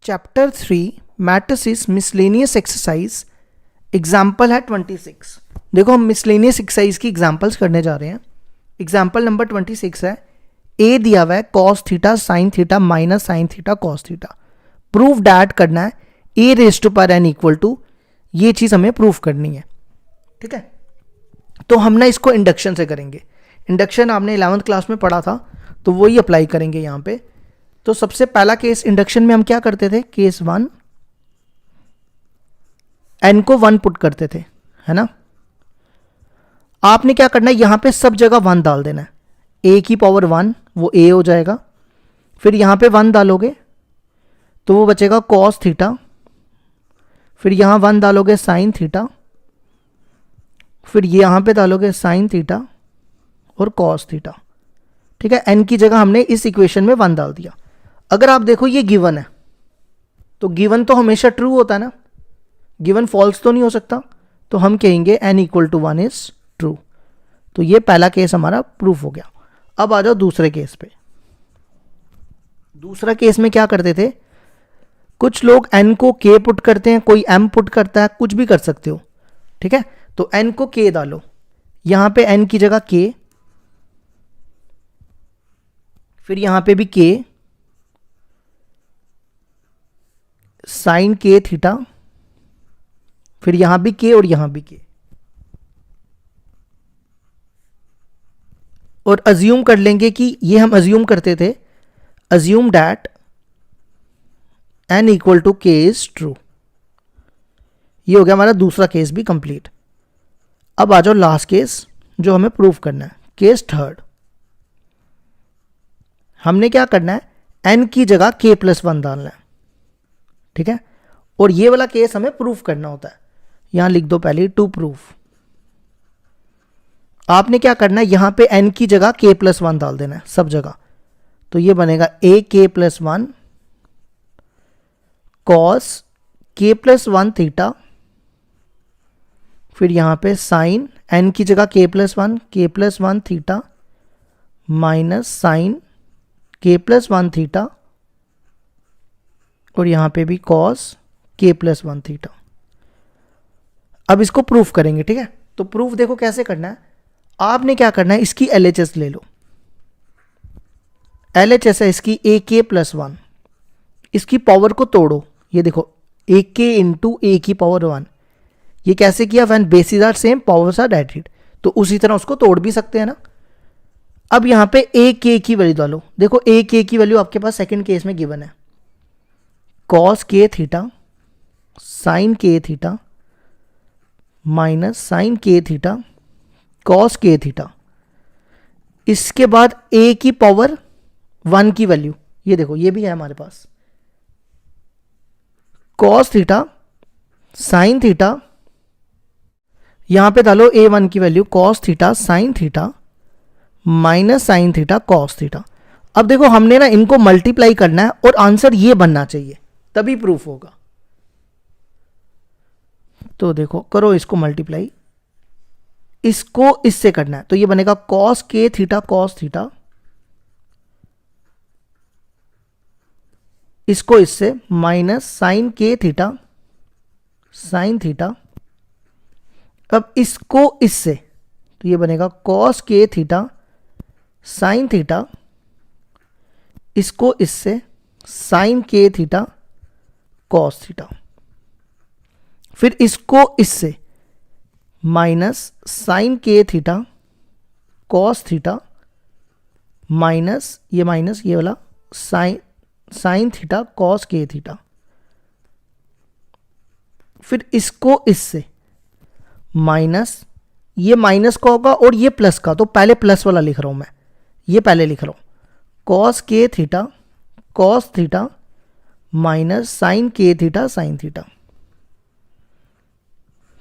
Chapter 3 matrices miscellaneous exercise example है 26। देखो हम मिसलेनियस एक्सरसाइज की एग्जाम्पल्स करने जा रहे हैं। एग्जाम्पल नंबर 26 है, ए दिया हुआ है cos theta sine theta minus sine theta cos theta. Proof that करना है A raise to power n equal to, ये चीज़ हमें प्रूफ करनी है। ठीक है, तो हम ना इसको इंडक्शन से करेंगे। इंडक्शन आपने 11th क्लास में पढ़ा था, तो वही अप्लाई करेंगे यहाँ पे। तो सबसे पहला केस इंडक्शन में हम क्या करते थे, केस 1 एन को 1 पुट करते थे, है ना। आपने क्या करना है, यहां पे सब जगह 1 डाल देना है। ए की पावर 1 वो ए हो जाएगा, फिर यहां पे 1 डालोगे तो वो बचेगा कॉस थीटा, फिर यहां 1 डालोगे साइन थीटा, फिर यहां पे डालोगे साइन थीटा और कॉस थीटा। ठीक है, एन की जगह हमने इस इक्वेशन में 1 डाल दिया। अगर आप देखो ये गिवन है, तो गिवन तो हमेशा ट्रू होता है ना, गिवन फॉल्स तो नहीं हो सकता, तो हम कहेंगे n equal to 1 is true. तो ये पहला केस हमारा प्रूफ हो गया। अब आ जाओ दूसरे केस पे। दूसरा केस में क्या करते थे, कुछ लोग n को k पुट करते हैं, कोई m पुट करता है, कुछ भी कर सकते हो। ठीक है, तो n को k डालो, यहां पे n की जगह k, फिर यहां पे भी k साइन k थीटा, फिर यहां भी k और यहां भी k। और अज्यूम कर लेंगे कि ये हम अज्यूम करते थे, assume that n equal to k is true. ये हो गया हमारा दूसरा केस भी कंप्लीट। अब आ जाओ लास्ट केस जो हमें प्रूफ करना है, केस थर्ड। हमने क्या करना है, n की जगह k प्लस 1 डालना है। ठीक है, और ये वाला केस हमें प्रूफ करना होता है। यहां लिख दो पहले टू प्रूफ। आपने क्या करना है, यहां पे n की जगह k प्लस 1 डाल देना है सब जगह। तो ये बनेगा a k plus 1 cos k plus 1 theta, फिर यहां पे साइन n की जगह k plus 1 theta minus sine k plus 1 theta, और यहां पे भी कॉस k प्लस 1 थीटा। अब इसको प्रूफ करेंगे। ठीक है, तो प्रूफ देखो कैसे करना है। आपने क्या करना है, इसकी LHS ले लो। LHS है इसकी AK प्लस 1, इसकी पावर को तोड़ो। ये देखो AK इंटू A की पावर 1। ये कैसे किया, when bases are same powers are directed, तो उसी तरह उसको तोड़ भी सकते हैं ना। अब यहां पे AK की वैल्यू डालो। देखो AK की वैल्यू आपके पास सेकंड केस में गिवन है, cos k theta sine k theta minus sine k theta cos k theta. इसके बाद a की पावर 1 की वैल्यू, ये देखो ये भी है हमारे पास, कॉस थीटा साइन थीटा, यहां पे डालो a1 की value cos theta sine theta minus sine theta cos theta. अब देखो हमने ना इनको मल्टीप्लाई करना है और आंसर ये बनना चाहिए, तभी प्रूफ होगा। तो देखो करो इसको मल्टीप्लाई, इसको इससे करना है, तो ये बनेगा cos k theta cos theta, इसको इससे minus sine k theta sine theta. अब इसको इससे, तो ये बनेगा cos k theta sine theta, इसको इससे sine k theta cos theta, फिर इसको इससे minus sine k theta cos theta minus ये वाला sine theta cos k theta, फिर इसको इससे माइनस, ये माइनस का होगा और ये प्लस का, तो पहले प्लस वाला लिख रहा हूं मैं, ये पहले लिख रहा हूं, cos k theta cos theta minus sine k theta sine theta.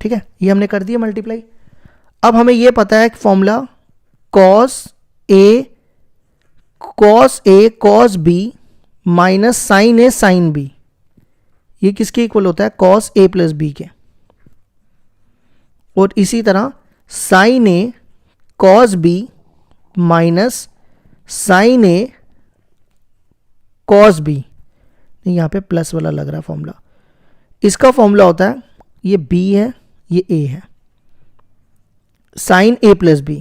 ठीक है, ये हमने कर दिया मल्टीप्लाई। अब हमें ये पता है formula cos a cos b minus sine a sine b, ये किसके इक्वल होता है, कॉस a प्लस b के। और इसी तरह sine a cos b minus sine a cos b, यहाँ पे प्लस वाला लग रहा है फॉर्मूला। इसका फॉर्मूला होता है, ये b है, ये a है, साइन a प्लस b।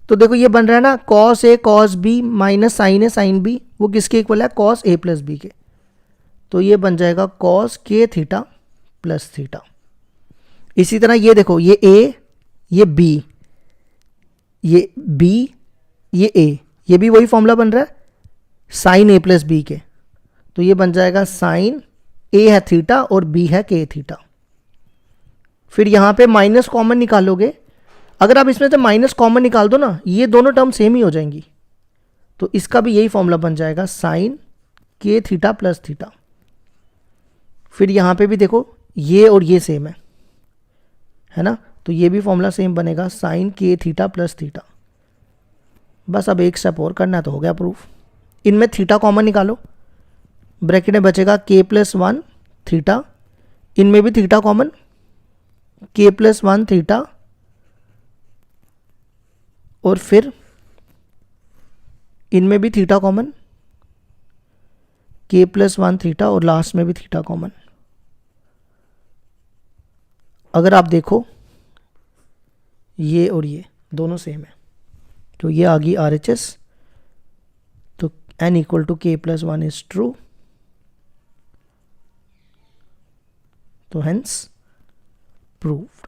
तो देखो ये बन रहा है ना cos a cos b minus sine a sine b, वो किसके इक्वल है, कॉस a प्लस b के। तो ये बन जाएगा cos k theta plus theta. इसी तरह ये देखो, ये a, ये b, ये b, ये a, ये भी वही फॉर्मूला बन रहा है साइन a प्लस b के। तो ये बन जाएगा साइन a है थीटा और b है k थीटा। फिर यहाँ पे माइनस कॉमन निकालोगे, अगर आप इसमें से माइनस कॉमन निकाल दो ना, ये दोनों टर्म सेम ही हो जाएंगी। तो इसका भी यही फॉर्मूला बन जाएगा sine k theta plus theta. फिर यहाँ पे भी देखो ये और ये सेम है ना, तो ये भी फॉर्मूला सेम बनेगा sine k theta plus theta. बस अब एक स्टेप और करना है तो हो गया प्रूफ। इनमें थीटा कॉमन निकालो, ब्रैकेट में बचेगा k प्लस 1 थीटा, इनमें भी theta common, k plus 1 theta, और फिर इनमें भी theta common, k plus 1 theta, और लास्ट में भी थीटा कॉमन। अगर आप देखो ये और ये दोनों सेम है, तो ये आ गई RHS। तो n equal to k plus 1 is true, तो हेंस प्रूव्ड।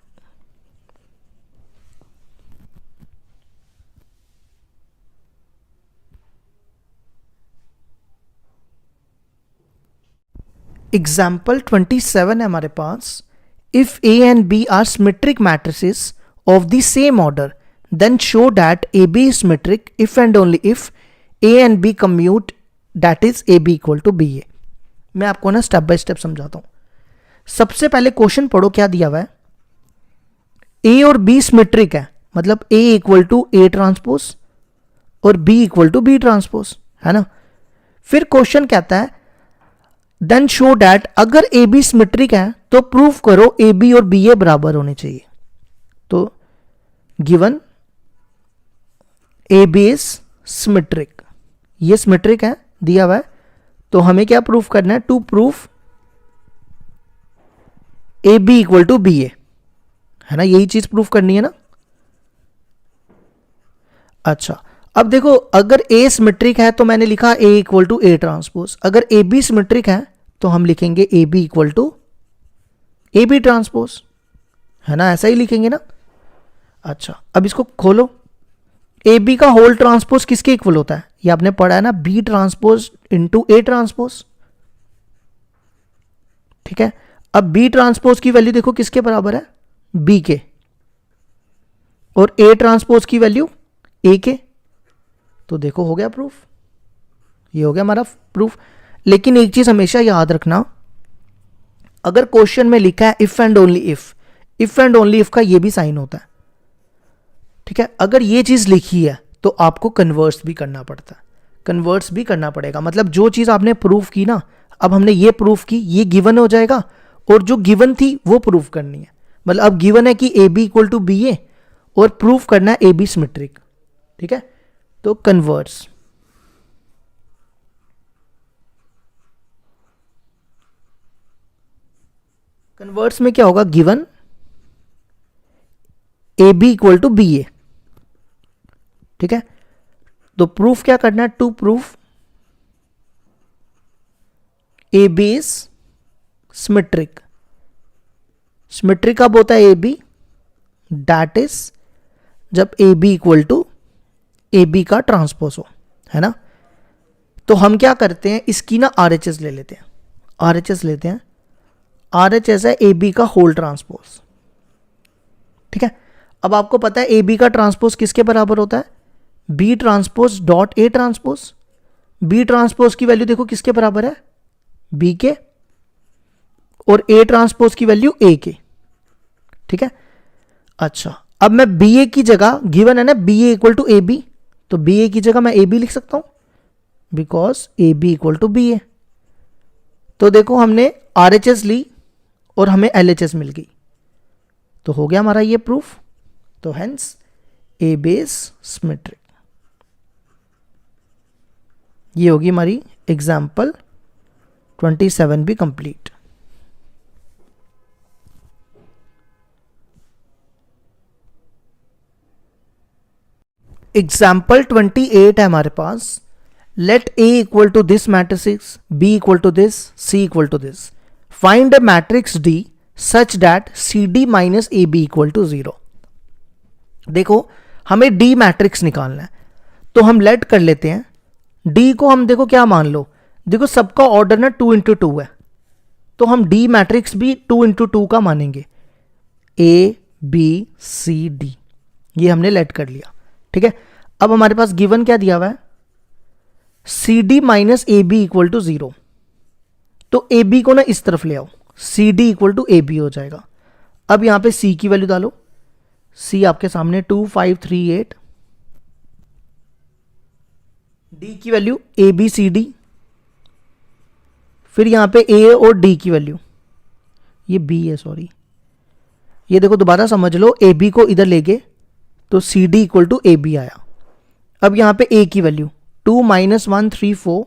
एग्जाम्पल 27 है हमारे पास। If A and B are symmetric matrices of the same order, then show that AB is symmetric if and only if A and B commute, that is AB equal to BA। मैं आपको ना step by step समझाता हूं। सबसे पहले question पढ़ो क्या दिया हुआ है। A और B सिमेट्रिक है, मतलब A equal to A transpose और B equal to B transpose, है ना। फिर क्वेश्चन कहता है देन शो दैट, अगर ए बी सिमेट्रिक है तो प्रूफ करो ए बी और बी ए बराबर होने चाहिए। तो given A B is symmetric, ये सिमेट्रिक है दिया हुआ है, तो हमें क्या प्रूफ करना है, to proof A B equal to B A, है ना, यही चीज प्रूफ करनी है ना। अच्छा अब देखो, अगर A सिमेट्रिक है तो मैंने लिखा A equal to A transpose, अगर ए बी सिमेट्रिक है तो हम लिखेंगे A B equal to A B transpose, है ना, ऐसा ही लिखेंगे ना। अच्छा अब इसको खोलो, ए बी का होल ट्रांसपोज किसके इक्वल होता है, ये आपने पढ़ा है ना, B transpose into A transpose, ठीक है। अब बी ट्रांसपोज की वैल्यू देखो किसके बराबर है, बी के, और ए ट्रांसपोज की वैल्यू ए के। तो देखो हो गया प्रूफ, ये हो गया हमारा प्रूफ। लेकिन एक चीज हमेशा याद रखना, अगर क्वेश्चन में लिखा है if and only if, if and only if का ये भी साइन होता है, ठीक है। अगर ये चीज लिखी है तो आपको कन्वर्ट्स भी करना पड़ता है, कन्वर्ट्स भी करना पड़ेगा। मतलब जो चीज आपने प्रूफ की ना, अब हमने ये प्रूफ की, ये गिवन हो जाएगा, और जो गिवन थी वो प्रूफ करनी है। मतलब अब गिवन है कि A B equal to B A, और प्रूफ करना है ए बी सिमेट्रिक, ठीक है। तो कन्वर्ट्स, कन्वर्ट्स में क्या होगा, given A B equal to B A, ठीक है। तो प्रूफ क्या करना है, to proof A B is symmetric. Symmetric कब होता है ए बी, दैट इज जब A B equal to A B का ट्रांसपोज हो, है ना। तो हम क्या करते हैं, इसकी ना RHS ले लेते हैं, RHS लेते हैं, RHS है ए बी का होल ट्रांसपोज, ठीक है। अब आपको पता है ए बी का ट्रांसपोज किसके बराबर होता है, B transpose dot A transpose. B transpose की वैल्यू देखो किसके बराबर है, बी के, और ए ट्रांसपोज की वैल्यू ए के, ठीक है। अच्छा अब मैं बी ए की जगह, गिवन है ना B A equal to A B, तो बी ए की जगह मैं ए बी लिख सकता हूं, because A B equal to B A. तो देखो हमने RHS ली और हमें LHS मिल गई, तो हो गया हमारा ये प्रूफ। तो hence A B is symmetric. ये होगी हमारी एग्जाम्पल 27 भी कंप्लीट। एग्जाम्पल 28 है हमारे पास। Let A equal to this matrix, B equal to this, C equal to this. Find a matrix D such that CD minus AB equal to 0। देखो हमें D matrix निकालना है, तो हम लेट कर लेते हैं D को। हम देखो क्या मान लो, देखो सबका ऑर्डर ना 2 इंटू 2 है, तो हम D मैट्रिक्स भी 2 इंटू 2 का मानेंगे। A B C D, ये हमने लेट कर लिया। ठीक है, अब हमारे पास गिवन क्या दिया हुआ है, C D minus A B equal to 0। तो ए बी को ना इस तरफ ले आओ, C D equal to A B हो जाएगा। अब यहां पे सी की वैल्यू डालो, सी आपके सामने 2 5 3 8, डी की value A B C D, फिर यहां पे ए और डी की वैल्यू, ये बी है सॉरी, ये देखो दोबारा समझ लो, ए बी को इधर ले गए तो C D equal to A B आया। अब यहां पे ए की वैल्यू 2 माइनस 1 3 4,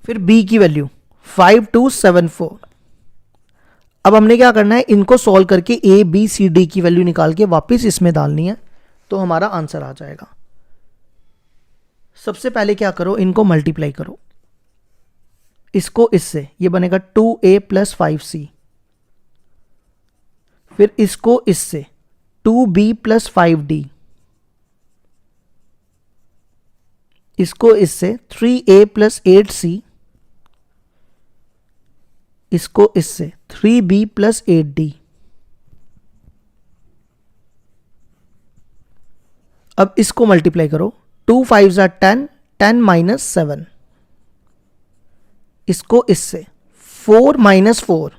फिर बी की वैल्यू 5 2 7 4। अब हमने क्या करना है, इनको सॉल्व करके ए बी सी डी की वैल्यू निकाल के वापस इसमें डालनी है, तो हमारा आंसर आ जाएगा। सबसे पहले क्या करो, इनको मल्टीप्लाई करो, इसको इससे, ये बनेगा 2a प्लस 5c, फिर इसको इससे 2b प्लस 5d, इसको इससे 3a प्लस 8c, इसको इससे 3b प्लस 8d। अब इसको मल्टीप्लाई करो, 2 5 ज़ा 10, 10 माइनस 7, इसको इससे 4 माइनस 4,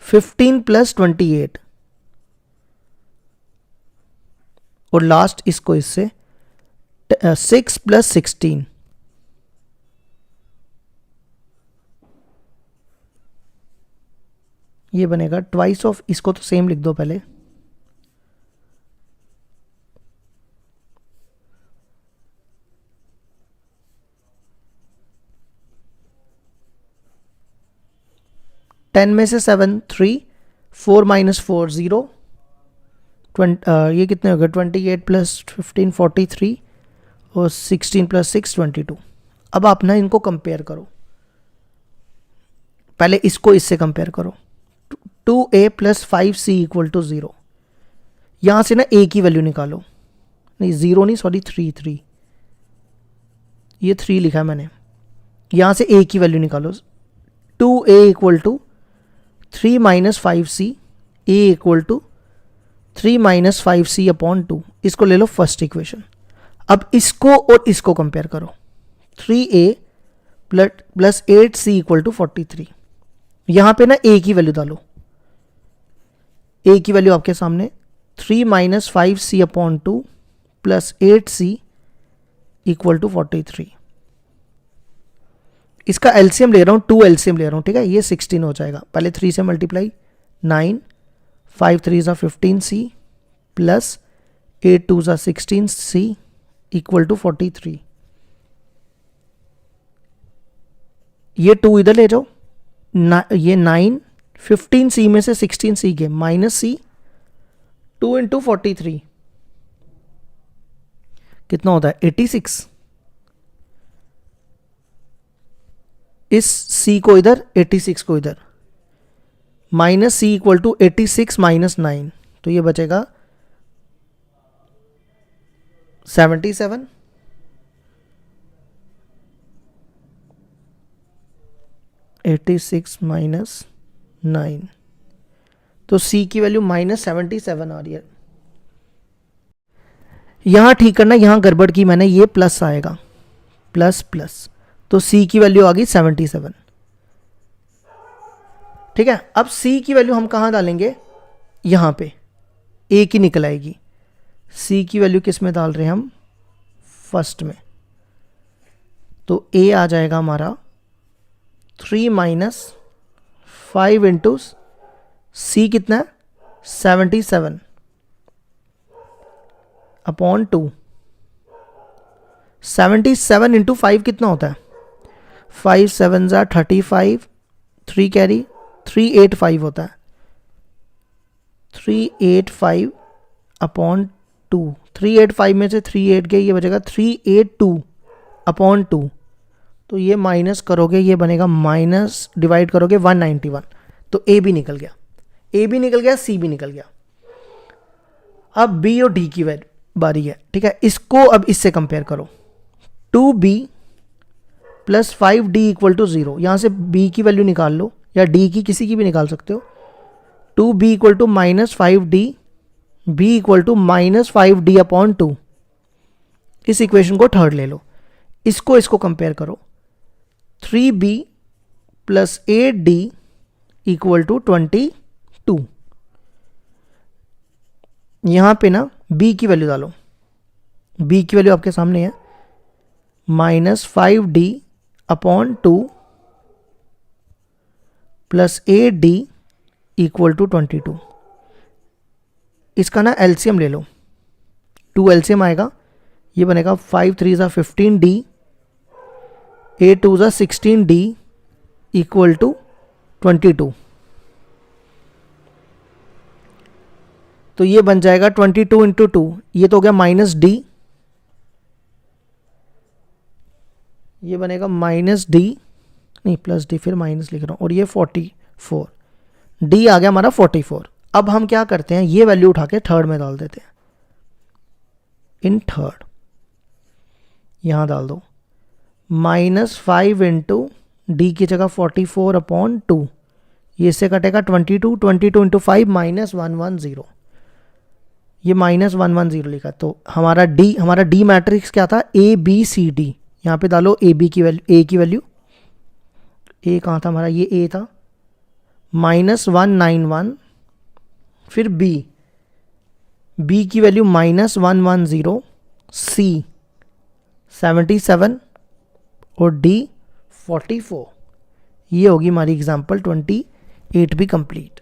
15 प्लस 28, और लास्ट इसको इससे 6 प्लस 16। ये बनेगा ट्वाइस ऑफ, इसको तो सेम लिख दो पहले, टेन में से 7 3, 4 माइनस 4 0, ये कितने हो गए 28 प्लस 15 43, और 16 प्लस 6 22। अब आप ना इनको कंपेयर करो, पहले इसको इससे कंपेयर करो, 2a plus 5c equal to 0। यहां से ना a की वैल्यू निकालो, नहीं 0 नहीं सॉरी 3, ये 3 लिखा है मैंने, यहां से a की वैल्यू निकालो, 2a equal to 3 minus 5c, a equal to 3 minus 5c upon 2, इसको ले लो फर्स्ट इक्वेशन। अब इसको और इसको कंपेयर करो, 3a plus 8c equal to 43। यहां पे ना a की वैल्यू डालो, a की वैल्यू आपके सामने 3 minus 5c upon 2 plus 8c equal to 43। इसका एलसीएम ले रहा हूं, 2 एलसीएम ले रहा हूं, ठीक है, ये 16 हो जाएगा। पहले 3 से मल्टीप्लाई, 9 5 3 ज़ा 15c प्लस 8 2 ज़ा 16c इक्वल टू 43। ये 2 इधर ले जाओ, ये 9 15c में से 16c के माइनस c, 2 इंटू 43 कितना होता है 86। इस c को इधर 86 को इधर, minus c equal to 86 minus 9, तो ये बचेगा 77। (86 माइनस 9), तो c की वैल्यू माइनस 77 आ रही है। यहां ठीक करना, यहां गड़बड़ की मैंने, ये प्लस आएगा, प्लस प्लस, तो c की वैल्यू आ गई 77। ठीक है, अब c की वैल्यू हम कहां डालेंगे, यहां पे a की निकल आएगी। c की वैल्यू किस में डाल रहे हैं हम, फर्स्ट में, तो a आ जाएगा हमारा 3 माइनस 5 इंटू c कितना है 77 अपॉन 2 77 इंटू 5 कितना होता है? 5 7 ज़ा 35, 3 कैरी 385 होता है। 385 अपॉन 2, 385 में से 38 गए, ये बचेगा 382 अपॉन 2। तो ये माइनस करोगे, ये बनेगा माइनस, डिवाइड करोगे 191। तो ए भी निकल गया, ए भी निकल गया, सी भी निकल गया। अब बी और डी की बारी है, ठीक है। इसको अब इससे कंपेयर करो। 2b plus 5d equal to 0। यहाँ से b की वैल्यू निकाल लो, या d की किसी की भी निकाल सकते हो। 2b equal to minus 5d, b equal to minus 5d upon 2। इस इक्वेशन को थर्ड ले लो, इसको कंपेयर करो। 3b plus 8d equal to 22। यहाँ पे ना b की वैल्यू डालो, b की वैल्यू आपके सामने है, minus 5d upon 2 plus 8d equal to 22। इसका ना एलसीएम ले लो, 2 एलसीएम आएगा, ये बनेगा 5 3 ज़ा 15d, 8 2 ज़ा 16d इक्वल टू 22। तो ये बन जाएगा 22 इंटू 2, ये तो हो गया माइनस डी, ये बनेगा माइनस डी, नहीं प्लस डी, फिर माइनस लिख रहा हूँ, और ये 44, डी आ गया हमारा 44। अब हम क्या करते हैं, ये वैल्यू उठा के थर्ड में डाल देते हैं। इन थर्ड यहाँ डाल दो, माइनस 5 इंटू डी की जगह 44 अपॉन 2, ये से कटेगा 22, 22 इंटू 5 माइनस 110, ये माइनस 110 लिखा। तो हमारा डी मैट्रिक्स क्या था, ए बी सी डी। यहाँ पे डालो ए बी की वैल्यू, ए की वैल्यू, ए कहाँ था हमारा, ये ए था, माइनस 191। फिर बी की वैल्यू माइनस 110, सी 77 और डी 44। ये होगी हमारी एग्जाम्पल 28 भी कंप्लीट।